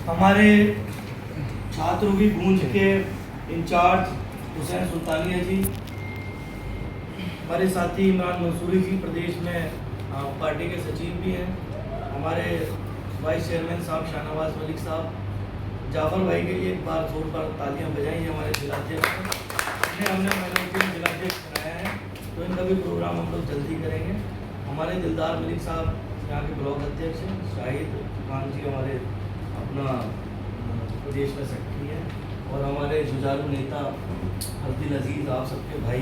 हमारे छात्रों की गूंज के इंचार्ज हुसैन सुल्तानिया जी, हमारे साथी इमरान मंसूरी जी प्रदेश में पार्टी के सचिव भी हैं, हमारे वाइस चेयरमैन साहब शाहनवाज मलिक साहब, जाफर भाई के लिए एक बार जोर पर तालियां बजाई। हमारे जिलाध्यक्ष हमने माइनॉरिटी में जिलाध्यक्ष बनाया है, तो इनका भी प्रोग्राम हम लोग जल्दी करेंगे। हमारे दिलदार मलिक साहब यहाँ के ब्लॉक अध्यक्ष हैं, शाहिद खान जी हमारे अपना प्रदेश में सेक्रेटरी हैं, और हमारे जुझारू नेता हल्दी अजीज, आप सबके भाई,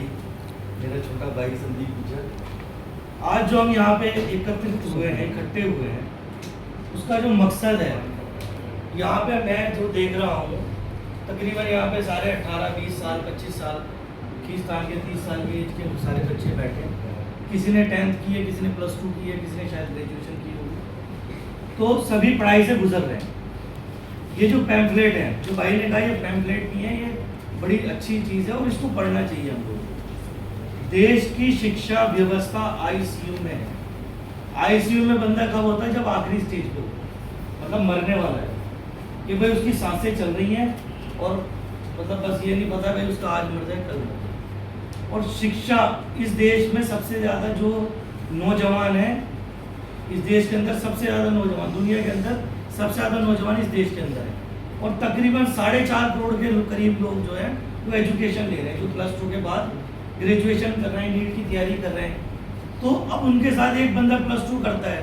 मेरा छोटा भाई संदीप गुजर। आज जो हम यहाँ पे एकत्रित हुए हैं, इकट्ठे हुए हैं, उसका जो मकसद है, यहाँ पे मैं जो देख रहा हूँ तकरीबन यहाँ पे सारे 18, 20 साल, 25 साल, 21 साल के, 30 साल के एज के सारे बच्चे बैठे हैं। किसी ने 10th की है, किसी ने +2 की है, किसी ने शायद ग्रेजुएशन की होगी, तो सभी पढ़ाई से गुजर रहे हैं। ये जो पैम्फलेट है, जो भाई ने कहा ये पैम्फलेट नहीं है, ये बड़ी अच्छी चीज़ है और इसको पढ़ना चाहिए हम लोग। देश की शिक्षा व्यवस्था ICU में है। ICU में बंदा कब होता है? जब आखिरी स्टेज पे होता है, मतलब मरने वाला है, कि भाई उसकी सांसें चल रही हैं और मतलब बस ये नहीं पता भाई उसका आज मर जाए कल मर जाए। और शिक्षा, इस देश में सबसे ज़्यादा जो नौजवान है, इस देश के अंदर सबसे ज़्यादा नौजवान, दुनिया के अंदर सबसे ज़्यादा नौजवान इस देश के अंदर है, और तकरीबन 4.5 करोड़ के करीब लोग जो है वो एजुकेशन ले रहे हैं, जो +2 के बाद ग्रेजुएशन कर रहे हैं, नीट की तैयारी कर रहे हैं। तो अब उनके साथ एक बंदा +2 करता है,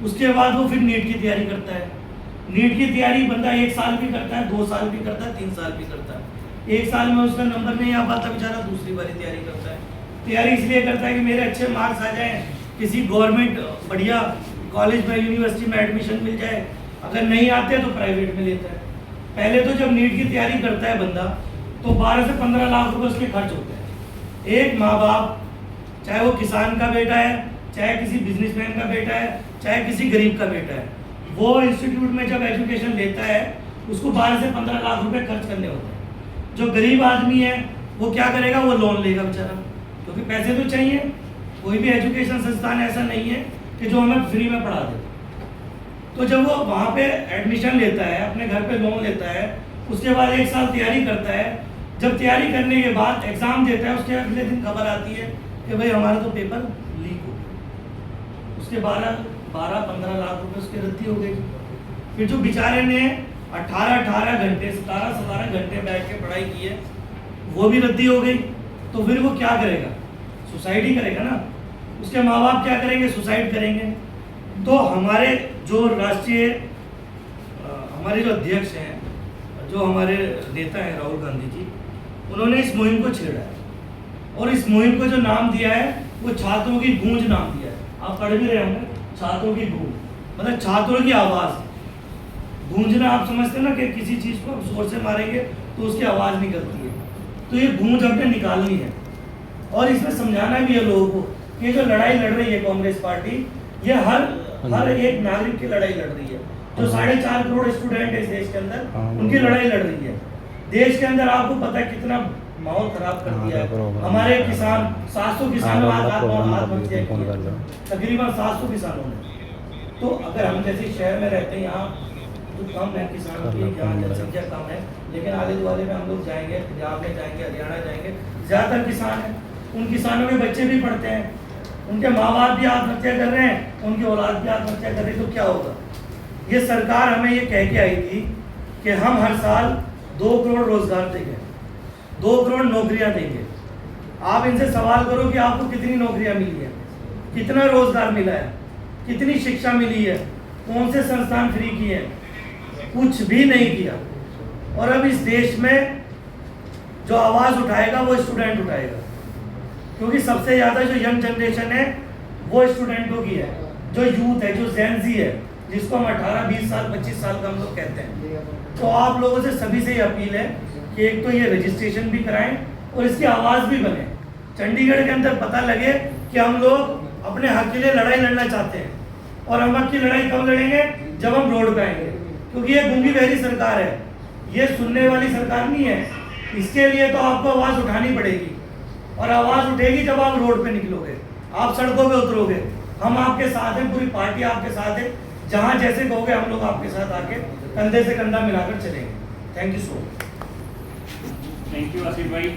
उसके बाद वो फिर नीट की तैयारी करता है। नीट की तैयारी बंदा 1 साल भी करता है, 2 साल भी करता है, 3 साल भी करता है। 1 साल में उसका नंबर नहीं आ पाता बेचारा, दूसरी बारी तैयारी करता है। तैयारी इसलिए करता है कि मेरे अच्छे मार्क्स आ जाएं, किसी गवर्नमेंट बढ़िया कॉलेज में, यूनिवर्सिटी में एडमिशन मिल जाए, अगर नहीं आते तो प्राइवेट में लेता है। पहले तो जब नीट की तैयारी करता है बंदा, तो 12 से 15 लाख रुपए उसके खर्च होते हैं। एक माँ बाप, चाहे वो किसान का बेटा है, चाहे किसी बिजनेसमैन का बेटा है, चाहे किसी गरीब का बेटा है, वो इंस्टीट्यूट में जब एजुकेशन लेता है उसको 12 से 15 लाख रुपए खर्च करने होते हैं। जो गरीब आदमी है वो क्या करेगा? वो लोन लेगा बेचारा, क्योंकि पैसे तो चाहिए। कोई भी एजुकेशन संस्थान ऐसा नहीं है कि जो हमें फ्री में पढ़ा दे। तो जब वो वहाँ पे एडमिशन लेता है, अपने घर पे लोन लेता है, उसके बाद 1 साल तैयारी करता है। जब तैयारी करने के बाद एग्ज़ाम देता है, उसके अगले दिन खबर आती है कि भाई हमारा तो पेपर लीक हो गया। उसके 12-15 लाख रुपए उसकी रद्दी हो गई। फिर जो बेचारे ने 18 घंटे, 17 घंटे बैठ के पढ़ाई की है, वो भी रद्दी हो गई। तो फिर वो क्या करेगा? सुसाइड ही करेगा ना। उसके माँ बाप क्या करेंगे? सुसाइड करेंगे। तो हमारे जो राष्ट्रीय हमारे जो अध्यक्ष हैं, जो हमारे नेता हैं राहुल गांधी जी, उन्होंने इस मुहिम को छेड़ा है, और इस मुहिम को जो नाम दिया है वो छात्रों की गूंज नाम दिया है। आप पढ़ भी रहे होंगे, छात्रों की गूंज, मतलब छात्रों की आवाज़। गूंजना आप समझते हैं ना कि किसी चीज़ को जोर से मारेंगे तो उसकी आवाज़ निकलती है, तो ये गूंज हमने निकालनी है। और इसमें समझाना भी है लोगों को कि जो लड़ाई लड़ रही है कांग्रेस पार्टी, ये हर एक नागरिक की लड़ाई लड़ रही है। जो 4.5 करोड़ स्टूडेंट है इस देश के अंदर, उनकी लड़ाई लड़ रही है। देश के अंदर आपको पता है कितना माहौल खराब कर दिया है। हमारे किसान, 700 किसानों आत्महत्या की, तकरीबन 700 किसानों ने। तो अगर हम जैसे शहर में रहते हैं, यहाँ तो कम है किसानों की, यहाँ जनसंख्या कम है, लेकिन आगे दुआले में हम लोग जाएंगे, पंजाब में जाएंगे, हरियाणा जाएंगे, ज़्यादातर किसान हैं। उन किसानों के बच्चे भी पढ़ते हैं, उनके माँ बाप भी आत्महत्या कर रहे हैं, उनकी औलाद भी आत्महत्या कर रही है। तो क्या होगा? ये सरकार हमें ये कह के आई थी कि हम हर साल 2 करोड़ रोजगार देंगे, 2 करोड़ नौकरियां देंगे। आप इनसे सवाल करो कि आपको कितनी नौकरियां मिली है, कितना रोजगार मिला है, कितनी शिक्षा मिली है, कौन से संस्थान फ्री किए हैं? कुछ भी नहीं किया। और अब इस देश में जो आवाज़ उठाएगा वो स्टूडेंट उठाएगा, क्योंकि सबसे ज़्यादा जो यंग जनरेशन है वो स्टूडेंटों की है, जो यूथ है, जो जेन ज़ी है, जिसको हम 18, 20 साल, 25 साल का हम लोग कहते हैं। तो आप लोगों से सभी से ये अपील है कि एक तो ये रजिस्ट्रेशन भी कराएं और इसकी आवाज़ भी बने। चंडीगढ़ के अंदर पता लगे कि हम लोग अपने हक के लिए लड़ाई लड़ना चाहते हैं, और हम हक की लड़ाई कब लड़ेंगे? जब हम रोड पे आएंगे, क्योंकि ये गूंगी बहरी सरकार है, ये सुनने वाली सरकार नहीं है। इसके लिए तो आपको आवाज़ उठानी पड़ेगी, और आवाज़ उठेगी जब आप रोड पे निकलोगे, आप सड़कों पे उतरोगे। हम आपके साथ हैं, पूरी पार्टी आपके साथ है। जहाँ जैसे कहोगे हम लोग आपके साथ आके कंधे से कंधा मिलाकर चलेंगे। Thank you so much. Thank you Asif भाई।